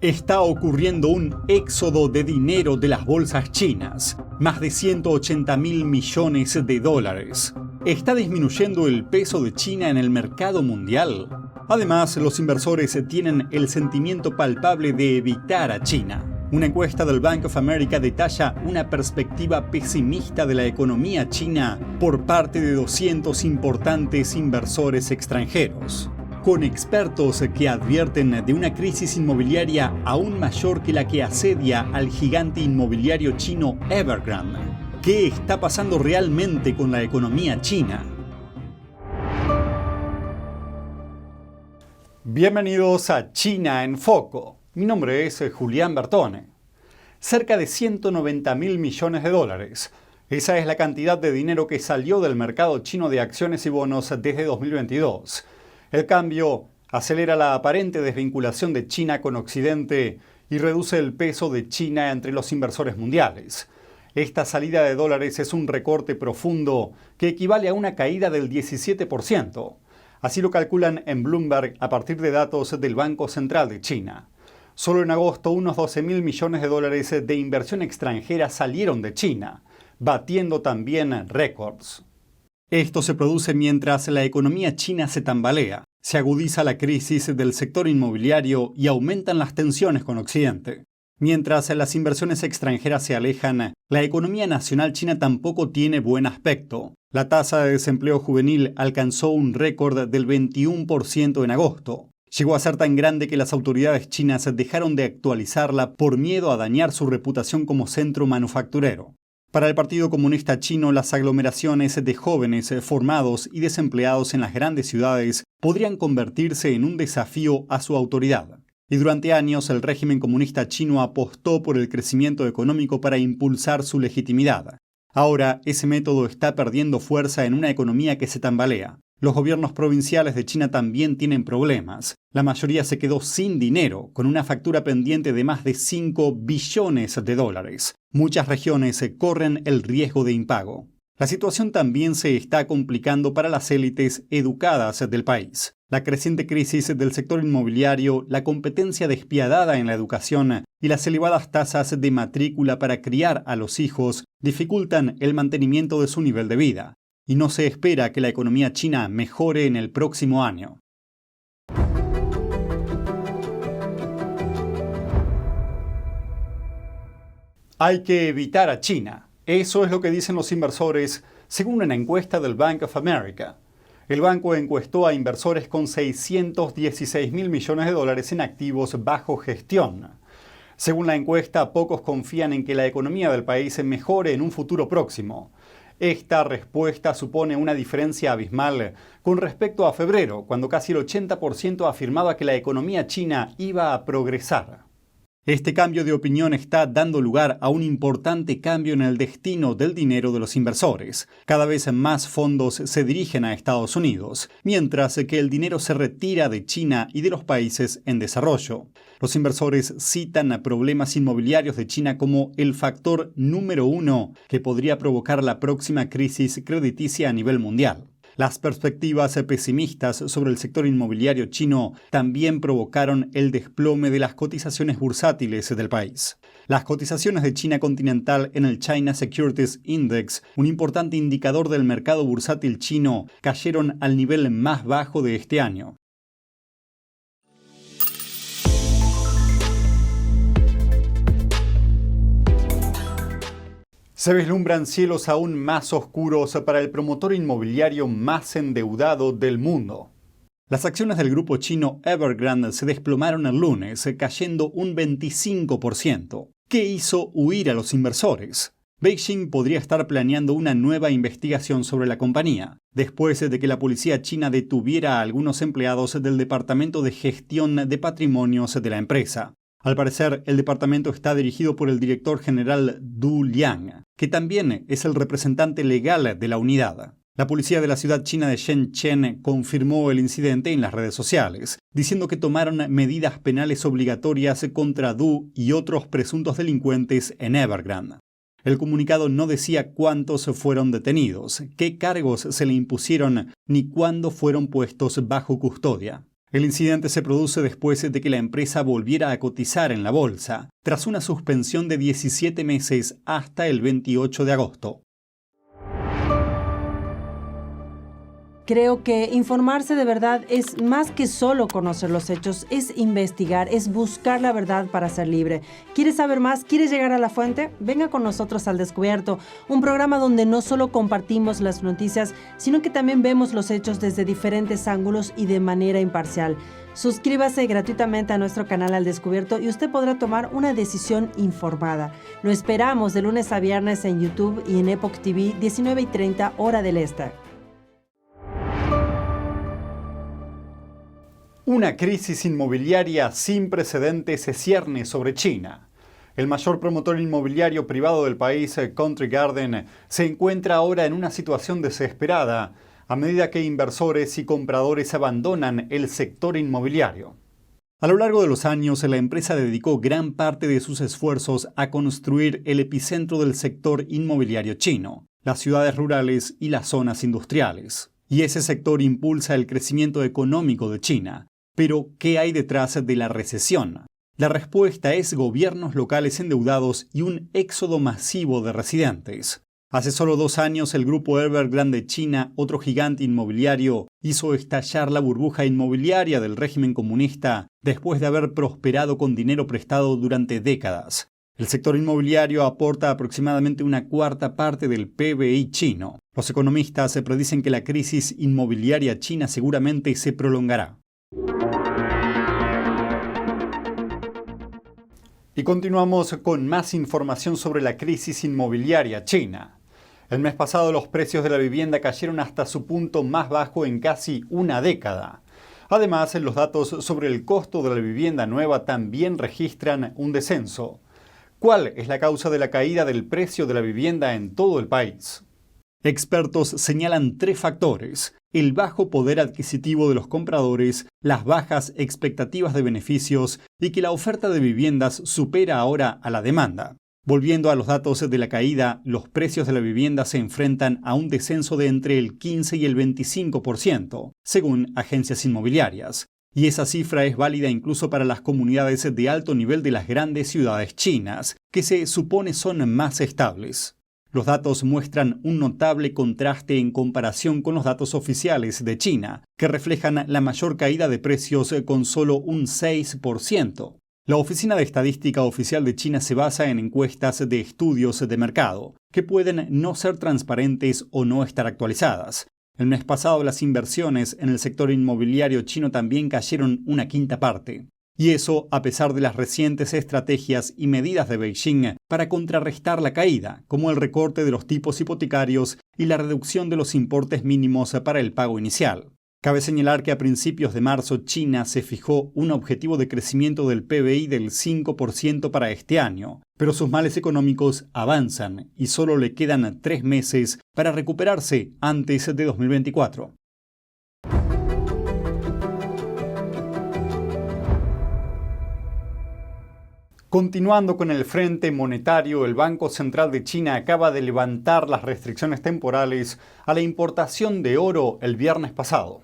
Está ocurriendo un éxodo de dinero de las bolsas chinas, más de 180.000 millones de dólares. ¿Está disminuyendo el peso de China en el mercado mundial? Además, los inversores tienen el sentimiento palpable de evitar a China. Una encuesta del Bank of America detalla una perspectiva pesimista de la economía china por parte de 200 importantes inversores extranjeros, con expertos que advierten de una crisis inmobiliaria aún mayor que la que asedia al gigante inmobiliario chino Evergrande. ¿Qué está pasando realmente con la economía china? Bienvenidos a China en Foco. Mi nombre es Julián Bertone. Cerca de 190.000 millones de dólares. Esa es la cantidad de dinero que salió del mercado chino de acciones y bonos desde 2022. El cambio acelera la aparente desvinculación de China con Occidente y reduce el peso de China entre los inversores mundiales. Esta salida de dólares es un recorte profundo que equivale a una caída del 17%. Así lo calculan en Bloomberg a partir de datos del Banco Central de China. Solo en agosto unos 12.000 millones de dólares de inversión extranjera salieron de China, batiendo también récords. Esto se produce mientras la economía china se tambalea, se agudiza la crisis del sector inmobiliario y aumentan las tensiones con Occidente. Mientras las inversiones extranjeras se alejan, la economía nacional china tampoco tiene buen aspecto. La tasa de desempleo juvenil alcanzó un récord del 21% en agosto. Llegó a ser tan grande que las autoridades chinas dejaron de actualizarla por miedo a dañar su reputación como centro manufacturero. Para el Partido Comunista Chino, las aglomeraciones de jóvenes formados y desempleados en las grandes ciudades podrían convertirse en un desafío a su autoridad. Y durante años el régimen comunista chino apostó por el crecimiento económico para impulsar su legitimidad. Ahora ese método está perdiendo fuerza en una economía que se tambalea. Los gobiernos provinciales de China también tienen problemas. La mayoría se quedó sin dinero, con una factura pendiente de más de 5 billones de dólares. Muchas regiones corren el riesgo de impago. La situación también se está complicando para las élites educadas del país. La creciente crisis del sector inmobiliario, la competencia despiadada en la educación y las elevadas tasas de matrícula para criar a los hijos dificultan el mantenimiento de su nivel de vida. Y no se espera que la economía china mejore en el próximo año. Hay que evitar a China. Eso es lo que dicen los inversores, según una encuesta del Bank of America. El banco encuestó a inversores con 616.000 millones de dólares en activos bajo gestión. Según la encuesta, pocos confían en que la economía del país mejore en un futuro próximo. Esta respuesta supone una diferencia abismal con respecto a febrero, cuando casi el 80% afirmaba que la economía china iba a progresar. Este cambio de opinión está dando lugar a un importante cambio en el destino del dinero de los inversores. Cada vez más fondos se dirigen a Estados Unidos, mientras que el dinero se retira de China y de los países en desarrollo. Los inversores citan a problemas inmobiliarios de China como el factor número 1 que podría provocar la próxima crisis crediticia a nivel mundial. Las perspectivas pesimistas sobre el sector inmobiliario chino también provocaron el desplome de las cotizaciones bursátiles del país. Las cotizaciones de China continental en el China Securities Index, un importante indicador del mercado bursátil chino, cayeron al nivel más bajo de este año. Se vislumbran cielos aún más oscuros para el promotor inmobiliario más endeudado del mundo. Las acciones del grupo chino Evergrande se desplomaron el lunes, cayendo un 25%. ¿Qué hizo huir a los inversores? Beijing podría estar planeando una nueva investigación sobre la compañía, después de que la policía china detuviera a algunos empleados del Departamento de Gestión de Patrimonios de la empresa. Al parecer, el departamento está dirigido por el director general Du Liang, que también es el representante legal de la unidad. La policía de la ciudad china de Shenzhen confirmó el incidente en las redes sociales, diciendo que tomaron medidas penales obligatorias contra Du y otros presuntos delincuentes en Evergrande. El comunicado no decía cuántos fueron detenidos, qué cargos se le impusieron ni cuándo fueron puestos bajo custodia. El incidente se produce después de que la empresa volviera a cotizar en la bolsa, tras una suspensión de 17 meses hasta el 28 de agosto. Creo que informarse de verdad es más que solo conocer los hechos, es investigar, es buscar la verdad para ser libre. ¿Quieres saber más? ¿Quieres llegar a la fuente? Venga con nosotros al Descubierto, un programa donde no solo compartimos las noticias, sino que también vemos los hechos desde diferentes ángulos y de manera imparcial. Suscríbase gratuitamente a nuestro canal Al Descubierto y usted podrá tomar una decisión informada. Lo esperamos de lunes a viernes en YouTube y en Epoch TV, 19:30 hora del este. Una crisis inmobiliaria sin precedentes se cierne sobre China. El mayor promotor inmobiliario privado del país, Country Garden, se encuentra ahora en una situación desesperada a medida que inversores y compradores abandonan el sector inmobiliario. A lo largo de los años, la empresa dedicó gran parte de sus esfuerzos a construir el epicentro del sector inmobiliario chino, las ciudades rurales y las zonas industriales. Y ese sector impulsa el crecimiento económico de China. Pero, ¿qué hay detrás de la recesión? La respuesta es gobiernos locales endeudados y un éxodo masivo de residentes. Hace solo 2 años, el grupo Evergrande de China, otro gigante inmobiliario, hizo estallar la burbuja inmobiliaria del régimen comunista después de haber prosperado con dinero prestado durante décadas. El sector inmobiliario aporta aproximadamente 1/4 parte del PBI chino. Los economistas predicen que la crisis inmobiliaria china seguramente se prolongará. Y continuamos con más información sobre la crisis inmobiliaria china. El mes pasado los precios de la vivienda cayeron hasta su punto más bajo en casi una década. Además, los datos sobre el costo de la vivienda nueva también registran un descenso. ¿Cuál es la causa de la caída del precio de la vivienda en todo el país? Expertos señalan 3 factores: el bajo poder adquisitivo de los compradores, las bajas expectativas de beneficios y que la oferta de viviendas supera ahora a la demanda. Volviendo a los datos de la caída, los precios de la vivienda se enfrentan a un descenso de entre el 15 y el 25%, según agencias inmobiliarias. Y esa cifra es válida incluso para las comunidades de alto nivel de las grandes ciudades chinas, que se supone son más estables. Los datos muestran un notable contraste en comparación con los datos oficiales de China, que reflejan la mayor caída de precios con solo un 6%. La Oficina de Estadística Oficial de China se basa en encuestas de estudios de mercado, que pueden no ser transparentes o no estar actualizadas. El mes pasado las inversiones en el sector inmobiliario chino también cayeron 1/5 parte. Y eso a pesar de las recientes estrategias y medidas de Beijing para contrarrestar la caída, como el recorte de los tipos hipotecarios y la reducción de los importes mínimos para el pago inicial. Cabe señalar que a principios de marzo China se fijó un objetivo de crecimiento del PBI del 5% para este año, pero sus males económicos avanzan y solo le quedan 3 meses para recuperarse antes de 2024. Continuando con el frente monetario, el Banco Central de China acaba de levantar las restricciones temporales a la importación de oro el viernes pasado.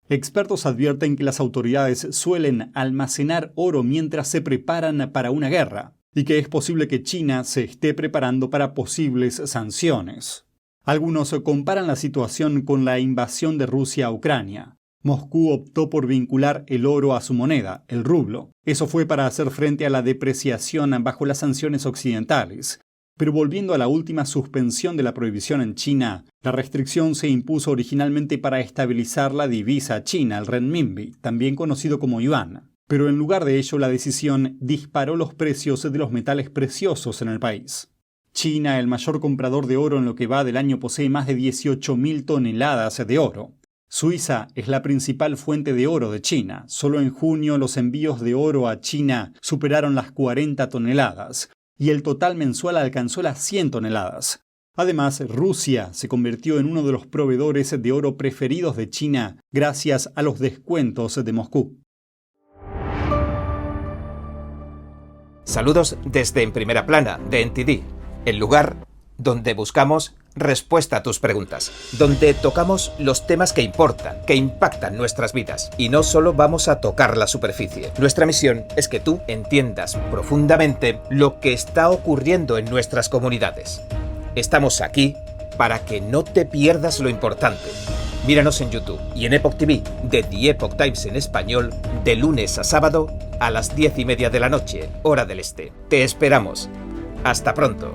Expertos advierten que las autoridades suelen almacenar oro mientras se preparan para una guerra y que es posible que China se esté preparando para posibles sanciones. Algunos comparan la situación con la invasión de Rusia a Ucrania. Moscú optó por vincular el oro a su moneda, el rublo. Eso fue para hacer frente a la depreciación bajo las sanciones occidentales. Pero volviendo a la última suspensión de la prohibición en China, la restricción se impuso originalmente para estabilizar la divisa china, el renminbi, también conocido como yuan. Pero en lugar de ello, la decisión disparó los precios de los metales preciosos en el país. China, el mayor comprador de oro en lo que va del año, posee más de 18.000 toneladas de oro. Suiza es la principal fuente de oro de China. Solo en junio los envíos de oro a China superaron las 40 toneladas y el total mensual alcanzó las 100 toneladas. Además, Rusia se convirtió en uno de los proveedores de oro preferidos de China gracias a los descuentos de Moscú. Saludos desde En Primera Plana, de NTD, el lugar donde buscamos respuesta a tus preguntas, donde tocamos los temas que importan, que impactan nuestras vidas. Y no solo vamos a tocar la superficie. Nuestra misión es que tú entiendas profundamente lo que está ocurriendo en nuestras comunidades. Estamos aquí para que no te pierdas lo importante. Míranos en YouTube y en Epoch TV de The Epoch Times en español de lunes a sábado a las 10:30 de la noche, hora del este. Te esperamos. Hasta pronto.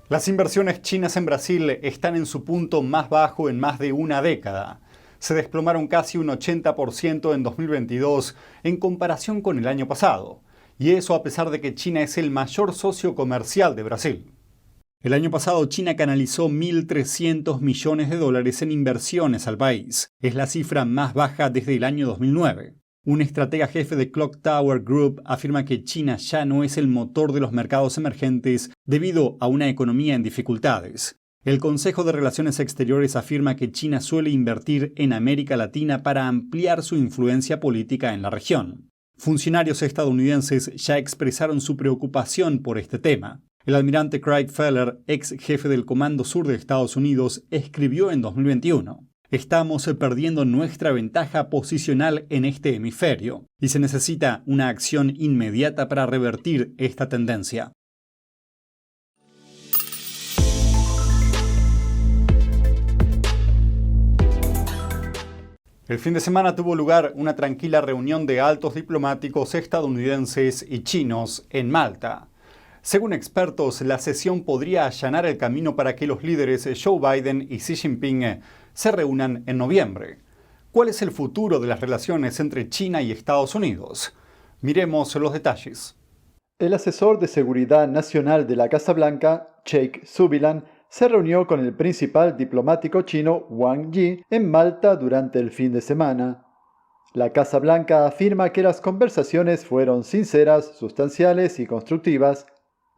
Las inversiones chinas en Brasil están en su punto más bajo en más de una década. Se desplomaron casi un 80% en 2022 en comparación con el año pasado. Y eso a pesar de que China es el mayor socio comercial de Brasil. El año pasado China canalizó 1.300 millones de dólares en inversiones al país. Es la cifra más baja desde el año 2009. Un estratega jefe de Clock Tower Group afirma que China ya no es el motor de los mercados emergentes debido a una economía en dificultades. El Consejo de Relaciones Exteriores afirma que China suele invertir en América Latina para ampliar su influencia política en la región. Funcionarios estadounidenses ya expresaron su preocupación por este tema. El almirante Craig Feller, ex jefe del Comando Sur de Estados Unidos, escribió en 2021. Estamos perdiendo nuestra ventaja posicional en este hemisferio y se necesita una acción inmediata para revertir esta tendencia. El fin de semana tuvo lugar una tranquila reunión de altos diplomáticos estadounidenses y chinos en Malta. Según expertos, la sesión podría allanar el camino para que los líderes Joe Biden y Xi Jinping se reúnan en noviembre. ¿Cuál es el futuro de las relaciones entre China y Estados Unidos? Miremos los detalles. El asesor de Seguridad Nacional de la Casa Blanca, Jake Sullivan, se reunió con el principal diplomático chino Wang Yi en Malta durante el fin de semana. La Casa Blanca afirma que las conversaciones fueron sinceras, sustanciales y constructivas.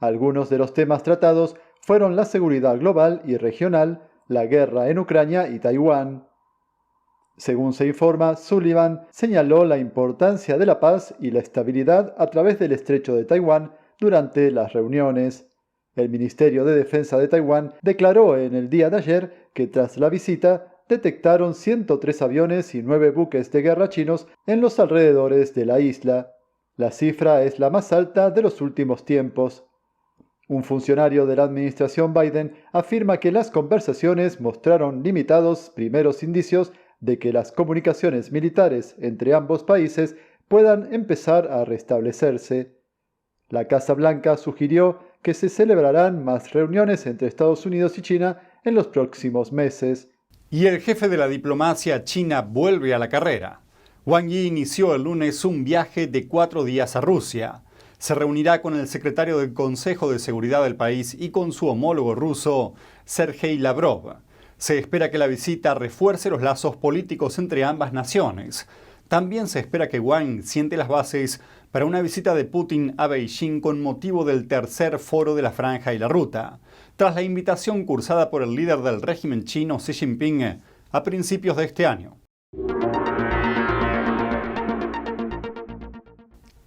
Algunos de los temas tratados fueron la seguridad global y regional, la guerra en Ucrania y Taiwán. Según se informa, Sullivan señaló la importancia de la paz y la estabilidad a través del estrecho de Taiwán durante las reuniones. El Ministerio de Defensa de Taiwán declaró en el día de ayer que tras la visita detectaron 103 aviones y 9 buques de guerra chinos en los alrededores de la isla. La cifra es la más alta de los últimos tiempos. Un funcionario de la administración Biden afirma que las conversaciones mostraron limitados primeros indicios de que las comunicaciones militares entre ambos países puedan empezar a restablecerse. La Casa Blanca sugirió que se celebrarán más reuniones entre Estados Unidos y China en los próximos meses. Y el jefe de la diplomacia china vuelve a la carrera. Wang Yi inició el lunes un viaje de 4 días a Rusia. Se reunirá con el secretario del Consejo de Seguridad del país y con su homólogo ruso, Sergei Lavrov. Se espera que la visita refuerce los lazos políticos entre ambas naciones. También se espera que Wang siente las bases para una visita de Putin a Beijing con motivo del tercer foro de la Franja y la Ruta, tras la invitación cursada por el líder del régimen chino Xi Jinping a principios de este año.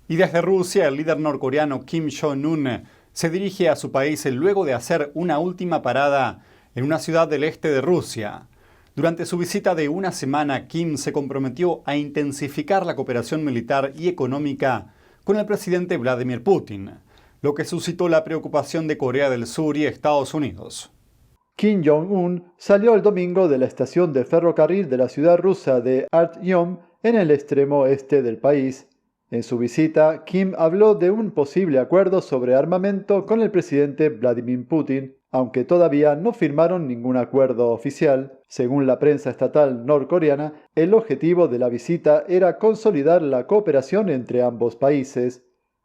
Y desde Rusia, el líder norcoreano Kim Jong-un se dirige a su país luego de hacer una última parada en una ciudad del este de Rusia. Durante su visita de una semana, Kim se comprometió a intensificar la cooperación militar y económica con el presidente Vladimir Putin, lo que suscitó la preocupación de Corea del Sur y Estados Unidos. Kim Jong-un salió el domingo de la estación de ferrocarril de la ciudad rusa de Artyom en el extremo este del país. En su visita, Kim habló de un posible acuerdo sobre armamento con el presidente Vladimir Putin, aunque todavía no firmaron ningún acuerdo oficial. Según la prensa estatal norcoreana, el objetivo de la visita era consolidar la cooperación entre ambos países.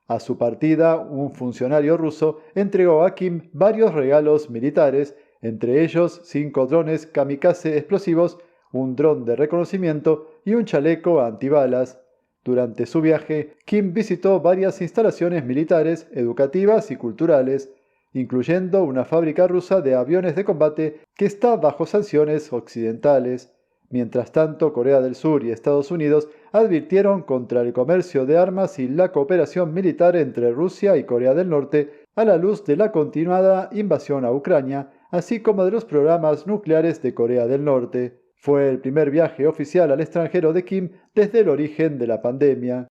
A su partida, un funcionario ruso entregó a Kim varios regalos militares, entre ellos 5 drones kamikaze explosivos, un dron de reconocimiento y un chaleco antibalas. Durante su viaje, Kim visitó varias instalaciones militares, educativas y culturales, incluyendo una fábrica rusa de aviones de combate que está bajo sanciones occidentales. Mientras tanto, Corea del Sur y Estados Unidos advirtieron contra el comercio de armas y la cooperación militar entre Rusia y Corea del Norte a la luz de la continuada invasión a Ucrania, así como de los programas nucleares de Corea del Norte. Fue el primer viaje oficial al extranjero de Kim desde el origen de la pandemia.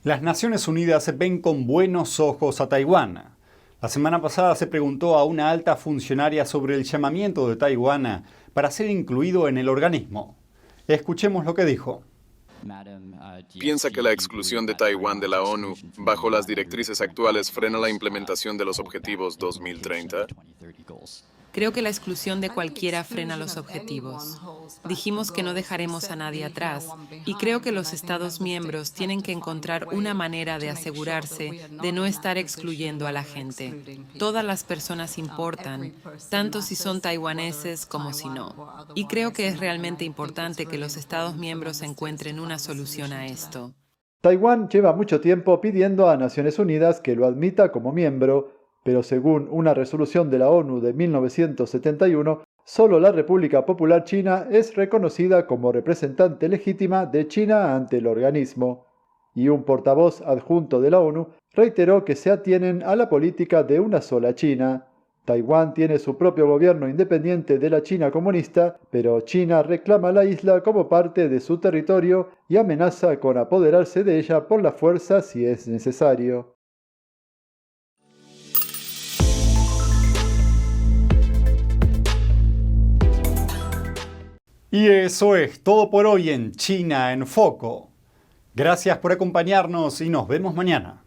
Las Naciones Unidas ven con buenos ojos a Taiwán. La semana pasada se preguntó a una alta funcionaria sobre el llamamiento de Taiwán para ser incluido en el organismo. Escuchemos lo que dijo. ¿Piensa que la exclusión de Taiwán de la ONU bajo las directrices actuales frena la implementación de los objetivos 2030? Creo que la exclusión de cualquiera frena los objetivos. Dijimos que no dejaremos a nadie atrás y creo que los Estados miembros tienen que encontrar una manera de asegurarse de no estar excluyendo a la gente. Todas las personas importan, tanto si son taiwaneses como si no. Y creo que es realmente importante que los Estados miembros encuentren una solución a esto. Taiwán lleva mucho tiempo pidiendo a Naciones Unidas que lo admita como miembro, pero según una resolución de la ONU de 1971, solo la República Popular China es reconocida como representante legítima de China ante el organismo. Y un portavoz adjunto de la ONU reiteró que se atienen a la política de una sola China. Taiwán tiene su propio gobierno independiente de la China comunista, pero China reclama la isla como parte de su territorio y amenaza con apoderarse de ella por la fuerza si es necesario. Y eso es todo por hoy en China en Foco. Gracias por acompañarnos y nos vemos mañana.